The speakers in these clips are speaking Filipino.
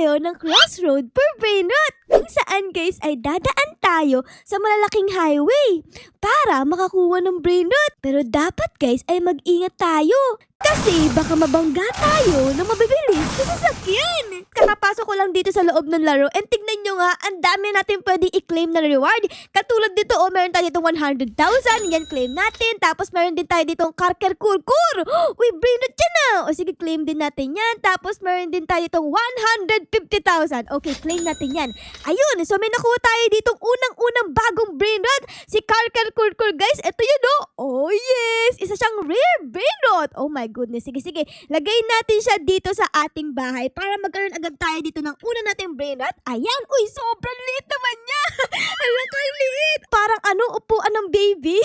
tayo ng crossroad for Brainrot kung saan guys ay dadaan tayo sa malalaking highway para makakuha ng Brainrot. Pero dapat guys ay mag-ingat tayo kasi baka mabangga tayo ng mabibilis na sasakyan. Kakapasok ko lang dito sa loob ng laro and tignan nyo nga, ang dami natin pwede i-claim na reward. Katulad dito, meron tayo ditong 100,000. Yan, claim natin. Tapos meron din tayo ditong Karker Kurkur. Uy, Brainrot dyan na. O sige, claim din natin yan. Tapos meron din tayo ditong 150,000. Okay, claim natin yan. Ayun, so may nakuha tayo ditong unang-unang bagong Brainrot. Si Karker Kurkur guys, eto yun o. Oh yes, isa siyang rare Brainrot. Oh my goodness, sige. Lagay natin siya dito sa ating bahay para magkaroon agad tayo dito ng una nating Brainrot. Ayan, uy, sobrang liit naman niya. Alam ko, liit. Parang upuan ng baby.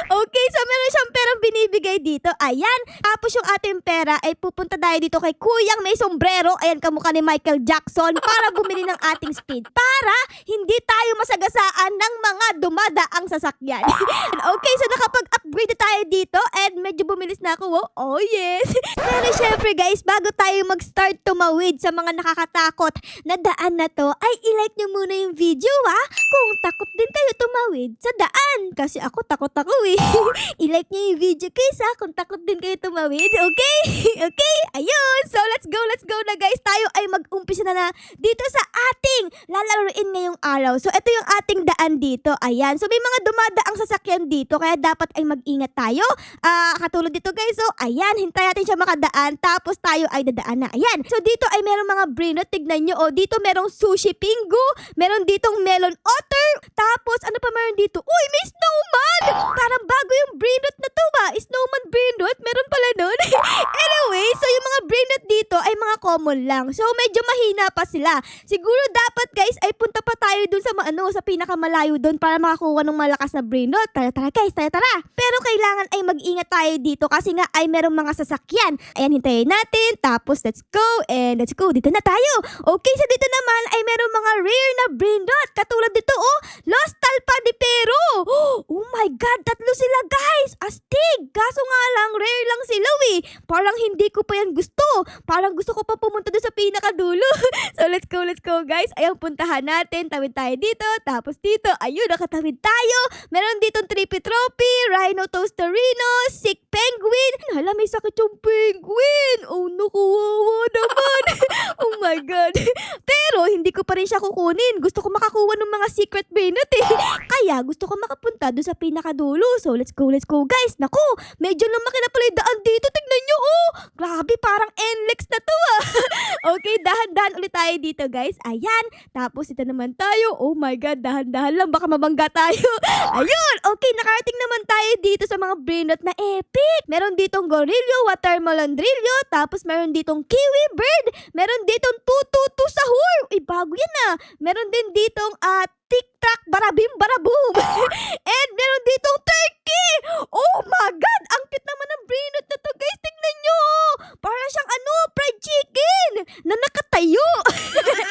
Okay, so meron siyang perang binibigay dito. Ayan, tapos yung ating pera ay pupunta tayo dito kay Kuyang may sombrero. Ayan, kamukha ni Michael Jackson para bumili ng ating speed. Para hindi tayo masagasaan ng mga dumadaang sasakyan. Okay, so nakapag-upgrade tayo dito and medyo bumilis na ako. Oh yes. Pero syempre guys, bago tayo mag-start tumawid sa mga nakakatakot na daan na to, ay i-like nyo muna yung video kung takot din kayo tumawid sa daan. Kasi ako takot ako eh. I-like nyo yung video guys kung takot din kayo tumawid. Okay? Okay? Ayun. So let's go na guys. Tayo ay mag-umpisa na dito sa ating lalaruin ngayong araw. So ito yung ating daan dito. Ayan. So may mga dumadaang sasakyan dito kaya dapat ay mag-ingat tayo. Katulad dito guys. So ayan, hintayin natin siya makadaan tapos tayo ay dadaan na. Ayan. So dito ay merong mga Brainrot. Tignan nyo. O dito merong sushi pingu. Meron ditong melon otter. Tapos ano pa meron dito? Uy, may snowman! Parang bago yung Brainrot na to Snowman Brainrot. Meron pala nun. Anyway, so yung mga Brainrot dito ay mga common lang. So medyo mahina pa sila. Siguro dapat guys ay punta pa tayo dun sa sa pinakamalayo dun para makakuha ng malakas na Brainrot. Tara guys, tara. Pero kailangan ay mag-ingat tayo dito kasi nga ay merong mga sasakyan. Ayan, hintayin natin. Tapos let's go. Dito na tayo. Okay, so dito naman ay merong mga rare na Brainrot. Katulad dito Lost Talpa de Pero. Oh my god, tatlo sila guys. Astig. Kaso nga lang, rare lang sila Parang hindi ko pa yan gusto. Parang gusto ko pa pumunta doon sa pinakadulo. So let's go guys. Ayun, puntahan natin. Tawid tayo dito. Tapos dito, ayun, nakatawid tayo. Meron ditong Trippy Trophy, Rhino Toasterino, Sick Penguin. Hala, may sakit yung penguin. Oh, nakuwawa naman. Oh my god. Pero hindi ko pa rin siya kukunin. Gusto ko makakuha ng mga secret Brainrot Kaya gusto ko makapunta doon sa pinakadulo. So let's go guys. Naku, medyo lumaki na pala yung daan dito. Tignan nyo grabe, parang NLEX na to Okay, dahan-dahan ulit tayo dito guys. Ayan, tapos ito naman tayo. Oh my god, dahan-dahan lang, baka mabangga tayo. Ayun, okay, nakarating naman tayo dito sa mga Brainrot na epic. Meron ditong Gorillo, Watermelon Drillo, tapos meron ditong Kiwi Bird, meron ditong Tututu Sahur. Bago yan Meron din ditong Tik-tak, barabim, baraboom. And meron ditong turkey. Oh my god, ang cute naman ng Brainrot na to guys. Tignan nyo. Para siyang fried chicken na nakatayo.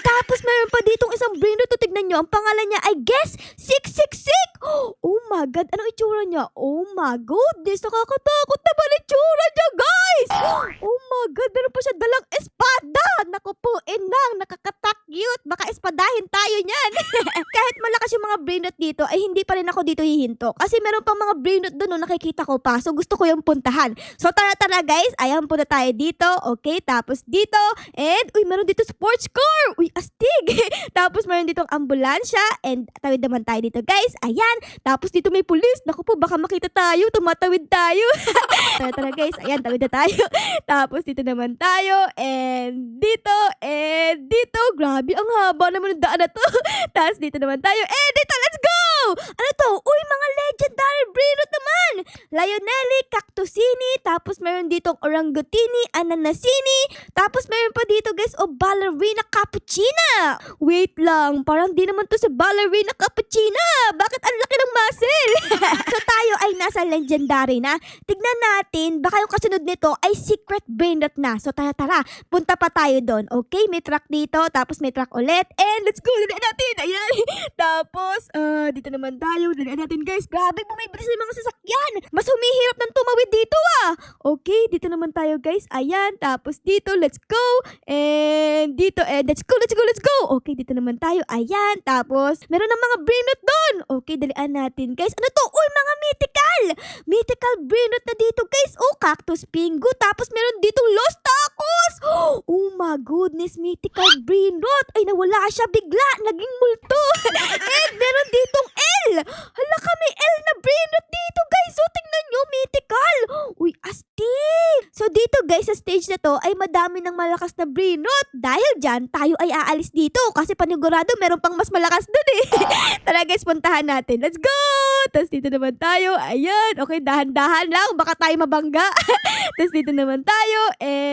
Tapos meron pa ditong isang Brainrot. Tignan nyo, ang pangalan niya ay Guess 666. Oh my god, anong itsura niya? Oh my goodness, nakakatakot naman itsura niya guys. Oh my god, meron pa siya dalang espada. Naku po, nakakatakyut. Baka espadahin tayo niyan. Kahit malakas yung mga Brainrot dito, ay hindi pa rin ako dito hihinto. Kasi meron pang mga Brainrot doon nakikita ko pa. So gusto ko yung puntahan. So tara guys. Ayan, punta tayo dito. Okay, tapos dito. And, meron dito sports car. Astig. Tapos meron ditong ambulansya. And tawid naman tayo dito guys. Ayan. Tapos dito may pulis. Naku po, baka makita tayo. Tumatawid tayo. Tara guys. Ayan, tawid na tayo. Tapos dito naman tayo. And dito. Grabe, ang haba naman ng daan na to. Tapos dito naman tayo. Dito, let's go! Ano to? Mga legendary Brainrot naman. Lionelli, Cactusini, tapos meron ditong Orangutini, Ananasini, tapos meron pa dito guys, Ballerina Cappuccina. Wait lang, parang di naman to si Ballerina Cappuccina. Bakit ang laki ng muscle? So tayo ay nasa legendary na. Tignan natin, baka yung kasunod nito ay secret Brainrot na. So tara, punta pa tayo doon. Okay, may truck dito, tapos may truck ulit. And let's go, dito natin. Ayan. Tapos, dito naman tayo. Dalian natin guys. Grabe, bumibilis yung mga sasakyan. Mas humihirap ng tumawid dito Okay, dito naman tayo guys. Ayan, tapos dito, let's go. And dito, let's go. Okay, dito naman tayo. Ayan, tapos meron ng mga brainrot doon. Okay, dalian natin guys. Ano to? Uy, mga mythical brainrot na dito guys. Cactus pingo. Tapos meron ditong lost tacos. Oh my goodness, mythical brainrot. Ay, nawala siya bigla. Naging multo. And meron ditong L. Hala ka, may L na brainrot dito guys. So, tingnan nyo, mythical. Uy, astig. So, dito guys, sa stage na to ay madami ng malakas na brainrot. Dahil dyan, tayo ay aalis dito. Kasi panigurado, meron pang mas malakas dun Tara guys, puntahan natin. Let's go! Tapos dito naman tayo. Ayan. Okay, dahan-dahan lang. Baka tayo mabangga. Tapos dito naman tayo.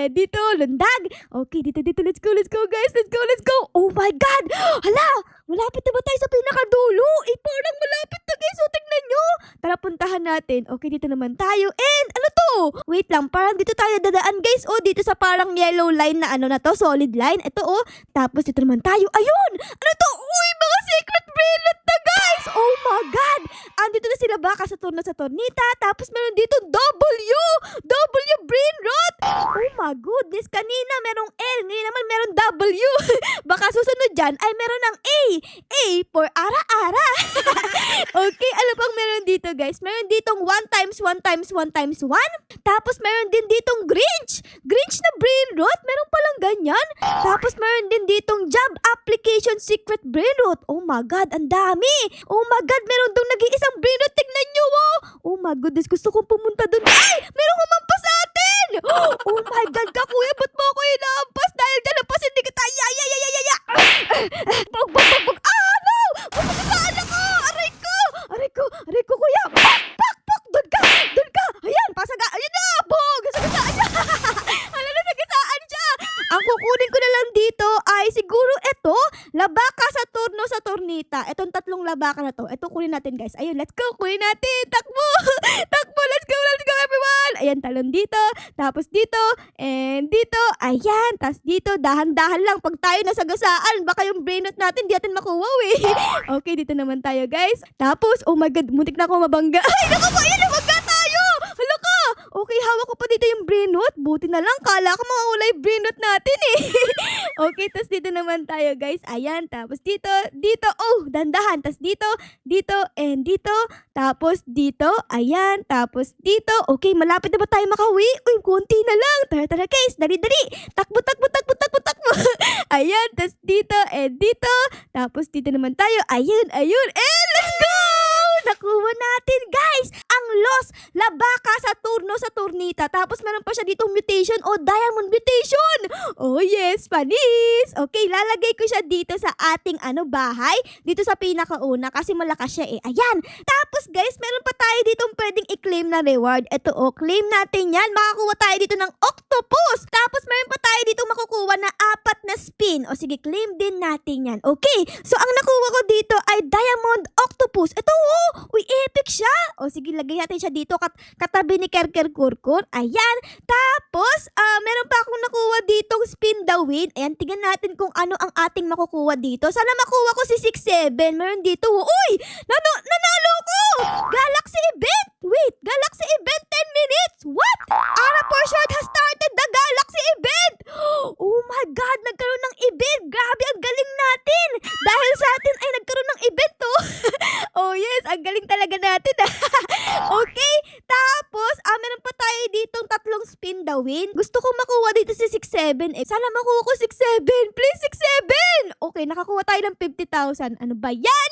Dito, lundag. Okay, dito. Let's go guys. Let's go. Oh my God! Hala! Malapit na ba tayo sa pinakadulo? Parang malapit na guys. So, tignan nyo. Tara, puntahan natin. Okay, dito naman tayo. And, ano to? Wait lang, parang dito tayo dadaan guys. Dito sa parang yellow line na ano na to, solid line. Ito Tapos dito naman tayo. Ayun! Ano to? Uy, mga secret brainrot na guys! Oh my God! Andito na sila baka sa turno sa tornita. Tapos meron dito W brainrot! Oh my goodness! Kanina merong L. Ngayon naman meron W. Baka susunod dyan ay meron ng A. A for ara-ara. Okay, ano pang meron dito guys? Meron ditong 1x1x1x1. Tapos meron din ditong Grinch na brainrot. Meron palang ganyan. Tapos meron din ditong job application secret brainrot. Oh my God, ang dami. Oh my God, meron dong nag-iisang brainrot. Tignan nyo Oh my goodness, gusto kong pumunta dun. Ay! Meron humampas sa atin! Oh my God, kakuya, ba't mo ako inaampas? Dahil dyan, lampasin di kita. Bug! No! Masakasaan ako! Aray ko, kuya! Pak! Doon ka! Ayan, pasaga. Ayun na! Bug! Nasagasaan niya! Hala, nasagasaan siya! Ang kukunin ko na lang dito ay siguro ito, labaka sa turno sa tornita. Itong tatlong labaka na to. Ito kunin natin guys. Ayun, let's go. Kunin natin. Takbo! Let's go everyone! Ayan, talon dito. Tapos dito. And dito. Ayan. Tapos dito. Dahan-dahan lang. Pag tayo nasagasaan, baka yung brainrot natin di natin makuha Okay, dito naman tayo guys. Tapos, oh my God, muntik na ako mabangga. Ay, naku po, ayan, mabangga tayo! Hala ka! Okay, hawak ko pa dito yung brainrot. Buti na lang, kala ko mawawala yung brainrot natin Okay, tapos dito naman tayo guys. Ayan, tapos dito. Oh, dandahan. Tapos dito, and dito. Tapos dito, ayan. Tapos dito. Okay, malapit na ba tayo makauwi? Uy, konti na lang. Tara guys, dali. Takbo. Ayan, tapos dito, and dito. Tapos dito naman tayo. Ayun. And let's go! Nakuha natin guys ang lost labaka sa turno sa tornita. Tapos meron pa siya ditong mutation o diamond mutation. Oh yes, panis. Okay, lalagay ko siya dito sa ating bahay. Dito sa pinakauna kasi malakas siya Ayan. Tapos guys, meron pa tayo ditong pwedeng i-claim na reward. Ito claim natin yan. Makakuha tayo dito ng octopus. Tapos meron pa tayo ditong makukuha na 4 na spin. O sige, claim din natin yan. Okay, so ang nakuha ko dito ay diamond octopus. Ito uy, epic siya. O sige, lagay natin siya dito katabi ni Kerker Kurkur. Ayan. Tapos, meron pa akong nakuha ditong spin the wheel. Ayan, tingnan natin kung ano ang ating makukuha dito. Sana makuha ko si 6-7. Meron dito. Uy! Nanalo ko! Galaxy event! Wait, Galaxy event 10 minutes? What? Ara for short has started the Galaxy event! Oh my God, nagkaroon ng event. Grabe, ang galing natin. Dahil sa atin ay nagkaroon ng event Oh yes, ang galing talaga natin Okay, tapos meron pa tayo ditong 3 spin the win. Gusto ko makuha dito si 6-7 Sana makuha ko 6-7. Please, 6-7. Okay, nakakuha tayo ng 50,000. Ano ba yan?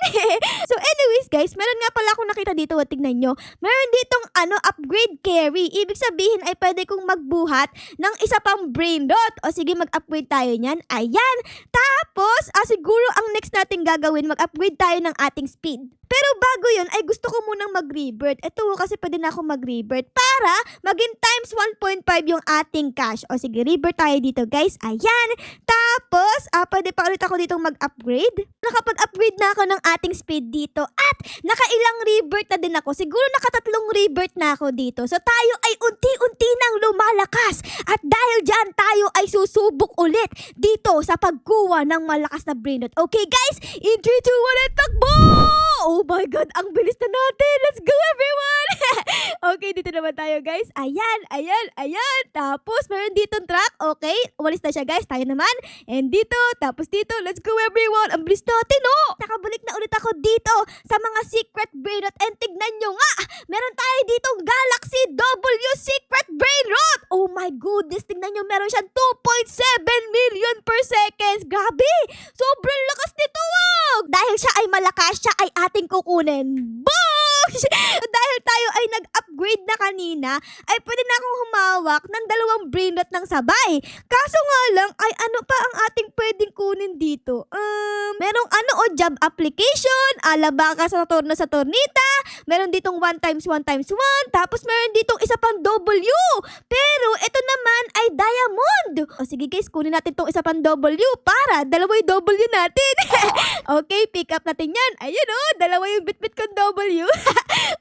So anyways guys, meron nga pala akong nakita dito. Tignan nyo. Meron ditong upgrade carry. Ibig sabihin ay pwede kong magbuhat ng isa pang brainrot. O sige, mag-upgrade tayo niyan. Ayan. Tapos, siguro ang next natin gagawin, mag-upgrade tayo ng ating speed. Pero bago yun, ay gusto ko munang mag-rebirth. Ito kasi pwede na ako mag-rebirth para maging times 1.5 yung ating cash. O sige, rebirth tayo dito guys. Ayan. Tapos, pwede pa ulit ako ditong mag-upgrade. Nakapag-upgrade na ako ng ating speed dito. At nakailang rebirth na din ako. Siguro nakatatlong rebirth na ako dito. So tayo ay unti-unti nang lumalakas. At dahil dyan, tayo ay susubok ulit dito sa pagkuha ng malakas na brainrot. Okay guys? In 3, 2, 1, and takbo! Oh my God, ang bilis na natin. Let's go, everyone! Okay, dito naman tayo, guys. Ayan, ayan, ayan. Tapos, meron ditong truck. Okay, umalis na siya, guys. Tayo naman. And dito, tapos dito. Let's go, everyone. Ang bilis natin, oh! Nakabalik na ulit ako dito sa mga secret brain rot. And tignan nyo nga, meron tayo ditong Galaxy W secret brain rot. Oh my goodness, tignan nyo, meron siyang 2.7 million per seconds. Grabe! Sobrang lakas nito, oh! Dahil siya ay malakas, siya ay ating kukunin. Boom! Dahil tayo ay nag-upgrade na kanina, ay pwede na akong humawak ng 2 brain rot ng sabay. Kaso nga lang, ay ano pa ang ating pwedeng kunin dito? Merong job application, alabaka sa torno sa tornita, meron ditong 1x1x1, tapos meron ditong isa pang W. Pero ito naman ay diamond. O sige guys, kunin natin tong isa pang W para dalawa yung W natin. Okay, pick up natin yan. Ayun o, dalawa yung bit-bit kong W.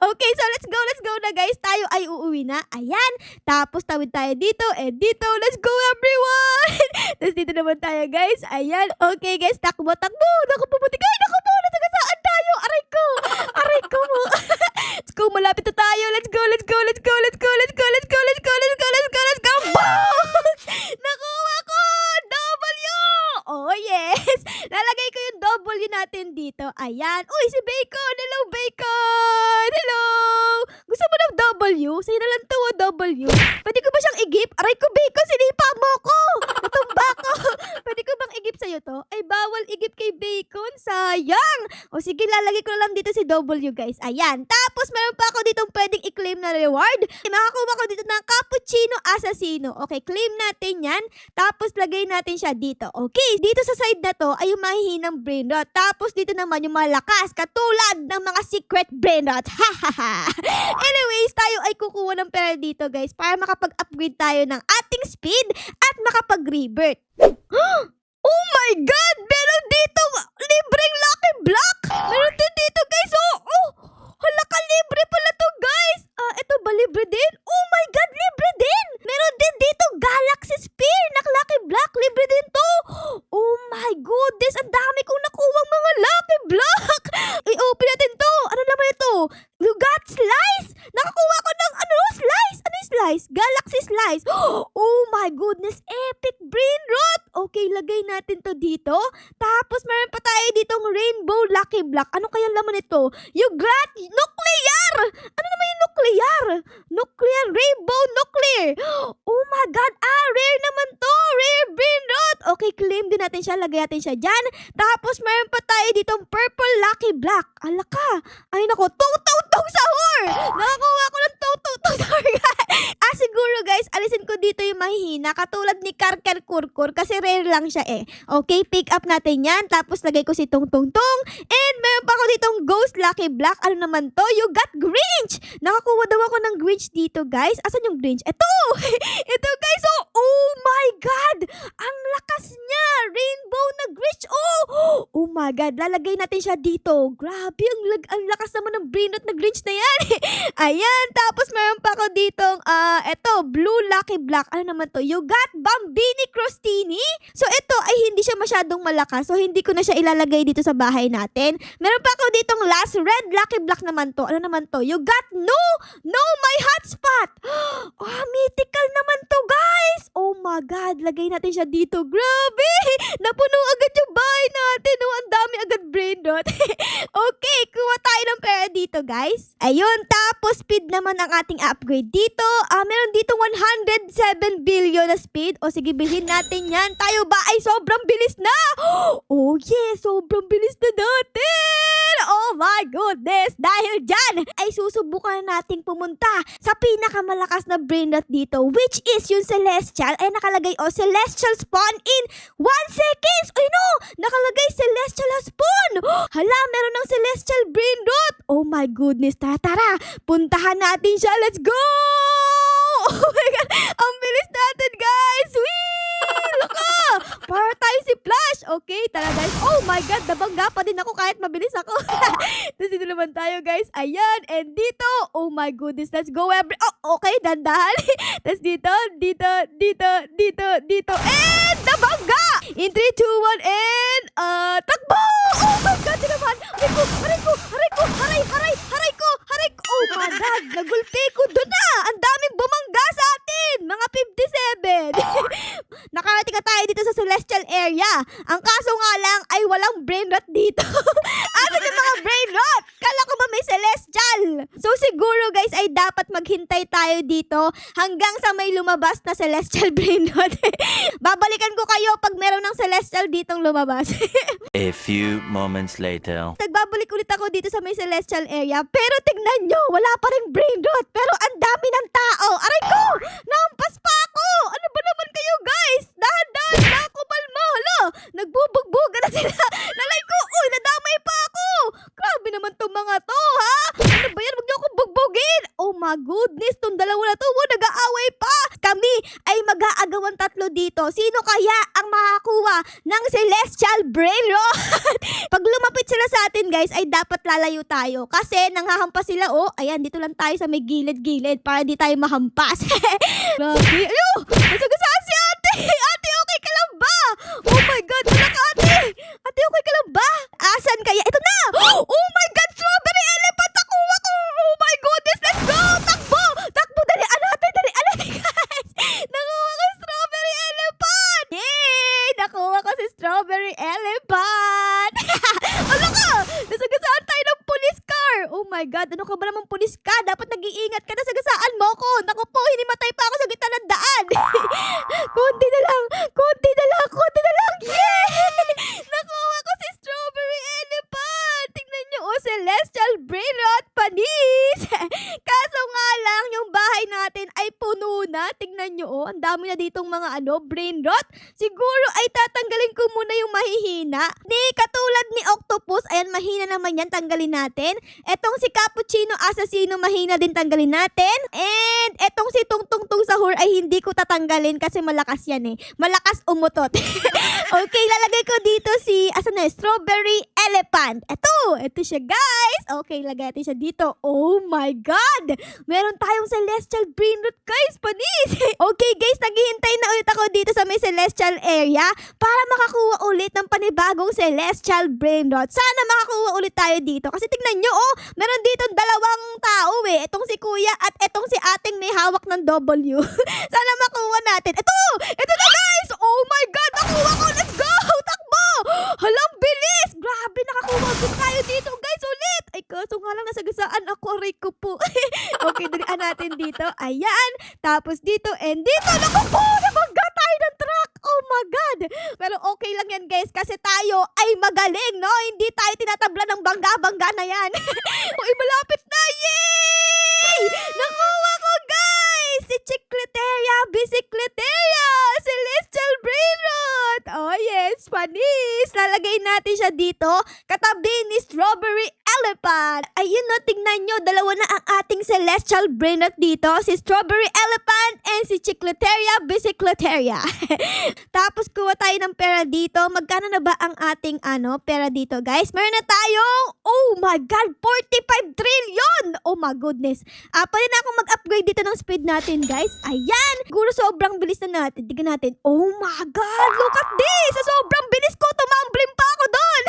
Okay, so let's go na guys. Tayo ay uuwi na. Ayan. Tapos tawid tayo dito and dito. Let's go, everyone! Tapos dito naman tayo, guys. Ayan. Okay, guys. Takbo. Naku, puputik. Ay, naku po. Nasagasaan tayo. Aray ko. Aray ko mo. Let's go. Malapit na tayo. Let's go. Boom! Nakuha ko! W! Oh, yes! Lalagay ko yung W natin dito. Ayan. Uy, si Bacon! Hello, Bacon! Hello! Gusto mo ng W? Sa'yo na lang to, W. Pwede ko ba siyang igip? Aray ko, Bacon! Sinipa mo ko! Natumba ko! Pwede ko bang igip sa'yo to? Ay, bawal igip kay Bacon. Sayang! O sige, lalagay ko lang dito si W, guys. Ayan. Tapos, meron pa ako ditong pwedeng i-claim na reward. Makakuha ko dito ng Cappuccino Assassino. Okay, claim natin yan. Tapos, lagay natin siya dito. Okay, dito sa side na to ay yung mahihinang brain rot. Tapos, dito naman yung malakas. Katulad ng mga secret brain rot. Anyways, tayo ay kukuha ng pera dito, guys, para makapag-upgrade tayo ng ating speed at makapag-rebirth. Oh my God! Meron dito libreng lucky block! Meron din dito, guys! Oh! Hala ka, libre pala to, guys! Ito ba libre din? Oh my God! Libre din! Meron din dito Galaxy Spear na lucky block! Libre din to! Oh my goodness! Ang dami kong nakuwang mga lucky block! I-open natin to! Ano naman ito? You got slice! Nakakuha ko ng slice! Ano yung slice? Galaxy slice! Oh my goodness! Epic brain rot! Okay, lagay natin to dito. Tapos meron pa tayo ditong rainbow lucky block. Ano kaya laman ito? You got nuclear! Ano naman yung nuclear? Nuclear, rainbow nuclear! Oh my God! Rare naman to! Rare brain rot! Okay, claim din natin siya. Lagay natin siya dyan. Tapos meron pa tayo ditong purple lucky block. Alaka! Ay nako, tong sahur! Nakakuha ko ng tong sahur. Siguro guys, alisin ko dito yung mahihina. Katulad ni Karker Kurkur kasi rare lang siya eh. Okay, pick up natin yan. Tapos lagay ko si Tong. And meron pa ako ditong Ghost Lucky Block. Ano naman to? You got Grinch! Nakakuha daw ako ng Grinch dito, guys. Asan yung Grinch? Ito! Ito, guys. Oh my God! Ang lakas niya! Rainbow na Grinch. Oh my God. Lalagay natin siya dito. Grabe, ang lakas naman ng brain rot na Grinch na yan. Ayan. Tapos meron pa ako ditong, eto, Blue Lucky Block. Ano naman to? You got Bambini Crostini. So, ito ay hindi siya masyadong malakas. So, hindi ko na siya ilalagay dito sa bahay natin. Meron pa ako ditong last Red Lucky Block naman to. Ano naman to? You got No My Hotspot. Mythical naman to, guys. Oh my God. Lagay natin siya dito. Grabe. Napuno agad yung bahay natin. Ang dami agad brain rot. Okay, kuha tayo ng pera dito, guys. Ayun. Tapos, speed naman ang ating upgrade dito. Meron dito 107 billion na speed. O sige, bilhin natin yan. Tayo ba ay sobrang bilis na? Oh yeah, sobrang bilis na natin. Oh my goodness. Dahil dyan, ay susubukan nating pumunta sa pinakamalakas na brain rot dito, which is yung Celestial. Ay nakalagay, Celestial spawn in 1 seconds. Ay no, nakalagay Celestial spawn. Hala, meron ng Celestial brain rot. Oh my goodness. Tara. Puntahan natin siya. Let's go! Oh my God! Ang bilis natin, guys! Whee! Laka! Para tayo si Flash! Okay, tara guys. Oh my God! Nabangga pa din ako kahit mabilis ako. Tapos dito naman tayo, guys. Ayan. And dito. Oh my goodness. Let's go okay. Dandahan. Tapos dito. And nabangga! In 3, 2, 1, and takbo! Oh my God! Di naman! Aray ko! na tayo dito sa Celestial area. Ang kaso nga lang ay walang brain rot dito. Asan yung mga brain rot? Kala ko ba may Celestial? So siguro guys ay dapat maghintay tayo dito hanggang sa may lumabas na Celestial brain rot. Babalikan ko kayo pag meron ng Celestial ditong lumabas. A few moments later. Nagbabalik ulit ako dito sa may Celestial area. Pero tignan nyo, wala pa rin brain rot. Pero ang dami ng tao. Aray ko! Nahampas pa ako! Ano ba naman kayo guys? Dahan-dahan na ako palma. Hala, nagbubugbuga na sila. Nalay ko, uy, nadamay pa ako. Grabe naman tong mga to, ha? Ano ba yan? Huwag niyo akong bugbugin. Oh my goodness, tong dalawa na to, nag-aaway pa. Kami ay mag-aagawan tatlo dito. Sino kaya ang makakuha ng Celestial brain rot? Pag lumapit sila sa atin guys, ay dapat lalayo tayo. Kasi nanghahampas sila, oh. Ayan, dito lang tayo sa may gilid-gilid para di tayo mahampas. Grabe. Ayun! Nasagasaan si ate! Ate, okay ka lang ba? Oh my God, wala ka ate! Ate, okay ka lang ba? Asan kaya? Ito na! Oh my God, strawberry elephant! Nakuha ko! Oh my goodness, let's go! Takbo! Takbo! Dalian natin! Dalian natin guys! Nakuha ko strawberry elephant! Yay! Nakuha ko si strawberry elephant! Ano ka? Nasagasaan tayo ng police car! Oh my God, ano ka ba naman police ka? Dapat nag-iingat ka na, sagasaan mo ko! Naku po, hinimatay pa ako sa gitna ng daan! Kunti na lang! Kunti na lang! Kunti na lang! Yay! Nakuha ko si strawberry elephant! Tingnan nyo, oh, Celestial brain rot panis! Kaso nga lang, yung bahay natin ay puno na. Tingnan nyo, oh, ang dami na ditong mga brain rot. Siguro ay tatanggalin ko muna yung mahihina. Di, katulad ni Octopus, ayan, mahina naman yan, tanggalin natin. Etong si Cappuccino Assassino, mahina din, tanggalin natin. And etong si Tungtung Tung Sahur ay hindi ko tatanggalin kasi malakas yan eh. Malakas umutot. Okay, lalagay ko dito si, asan na, strawberry elephant. Ito siya guys. Okay, lagay natin siya dito. Oh my God! Meron tayong Celestial brain rot guys, panis! Okay guys, naghihintay na ulit ako dito sa may Celestial area para makakuha ulit ng panibagong Celestial brain rot. Sana makakuha ulit tayo dito kasi tingnan nyo, oh, meron dito dalawang tao eh. Itong si kuya at itong si ating may hawak ng W. Sana makuha natin. Ito na guys! Oh my God! Nakuha ko! Let's go! Takbo! Halang bilis! Grabe, nakakuha din tayo dito guys ulit! Ay, kaso nga lang nasagasaan ako. Aray ko po. Okay, dalian natin dito. Ayan. Tapos dito and dito. Naku po! Nabangga tayo ng truck! Oh my God! Pero okay lang yan guys kasi tayo ay magaling, no? Hindi tayo tinatabla ng bangga-bangga na yan. Uy, malapit na! Yay! Nakuha ko guys! Si Chicleteria Bicicleteria! Celestial brain rot! Oh yes, panis! Lalagay natin siya dito katabi ni Strawberry Elephant. Ayun no, tingnan nyo, dalawa na ang ating Celestial brain rot dito. Si Strawberry Elephant and si Chicleteria Bicicleteria. Tapos kuha tayo ng pera dito. Magkano na ba ang ating pera dito guys? Meron na tayong, oh my God, 45 trillion! Oh my goodness. Pwede na akong mag-upgrade dito ng speed natin guys. Ayan! Siguro sobrang bilis na natin. Tignan natin. Oh my God! Look at this! Sa sobrang bilis ko, tumambling pa ako doon!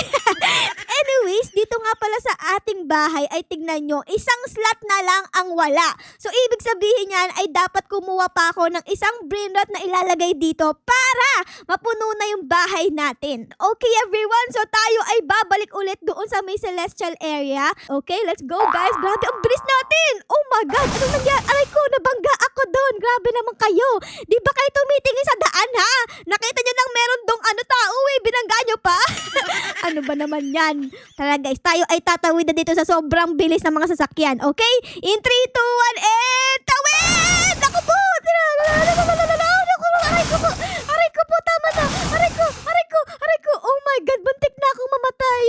Anyways, dito nga pala sa ating bahay ay tignan nyo, isang slot na lang ang wala. So, ibig sabihin yan ay dapat kumuha pa ako ng isang brain rot na ilalagay dito para mapuno na yung bahay natin. Okay everyone, so tayo ay babalik ulit doon sa may Celestial area. Okay, let's go guys. Grabe, ang bilis natin! Oh my God! Anong nangyari? Aray ko, nabangga ako doon. Grabe naman kayo. Di ba kayo tumitingin sa daan ha? Nakita nyo nang meron dong tao eh. Binangga nyo pa? Ano ba naman yan? Tara guys, tayo ay tatawid na dito sa sobrang bilis ng mga sasakyan. Okay? In 3, 2, 1, and tawid! Naku po! Aray ko po, tama na! Aray ko! Oh my God, buntik na akong mamatay!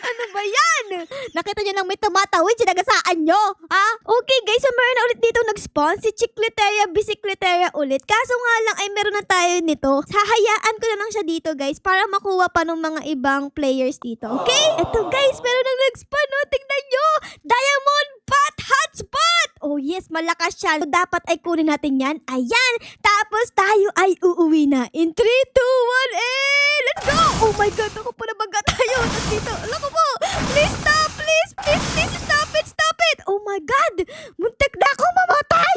Ano ba yan? Nakita nyo lang may tumatawid, sinagasaan nyo? Ha? Okay guys, so meron na ulit dito nag-spawn si Chicleteria Bicicleteria ulit. Kaso nga lang ay meron na tayo nito. Hahayaan ko na lang siya dito guys para makuha pa ng mga ibang players dito. Okay? Eto guys, meron na nag-spawn, no? Tingnan nyo! Diamond Pot Hotspot! Oh yes, malakas siya. So, dapat ay kunin natin yan. Ayan! Tapos tayo ay uuwi na. In 3, 2, 1, and let's go! Oh my God, ako po nabaga tayo. Tapos dito, alam ko po! Please stop! Please stop it! Oh my God! Muntik na ako mamatay!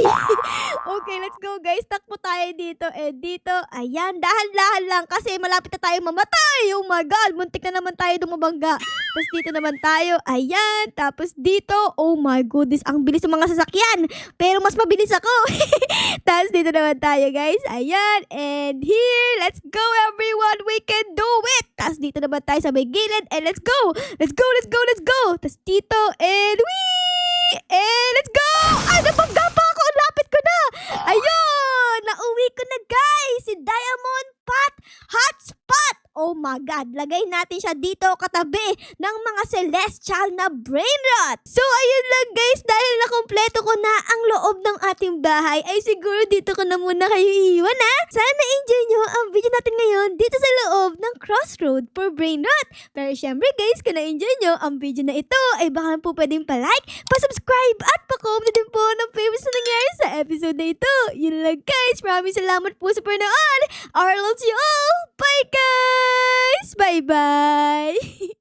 Okay, let's go guys. Takbo tayo dito. Dito, ayan. Dahan lang. dahan-dahan lang kasi malapit na tayong mamatay. Oh my God, muntik na naman tayo dumabangga. Tapos dito naman tayo, ayan. Tapos dito, oh my goodness, ang bilis ng mga sasakyan. Pero mas mabilis ako. Tapos dito naman tayo guys, ayan. And here, let's go everyone, we can do it. Tapos dito naman tayo sa may gilid, and let's go. Let's go, let's go, let's go. Tapos dito, and wee! And let's go! Ay, nabangga pa ako, ang lapit ko na. Ayun, nauwi ko na guys, si Diamond Pot Hotspot. Oh my God, lagay natin siya dito katabi ng mga celestial na brain rot. So ayun lang guys, dahil nakompleto ko na ang loob ng ating bahay, ay siguro dito ko na muna kayo iiwan ha. Sana na-enjoy nyo ang video natin ngayon dito sa loob ng Crossroad for Brain Rot. Pero syempre guys, kung na-enjoy nyo ang video na ito, ay baka po pwedeng pa-like, pa-subscribe at pa-comment din po ng favorites na nangyari sa episode na ito. Yun lang guys, maraming salamat po sa panonood. I loves you all. Bye guys! Bye-bye!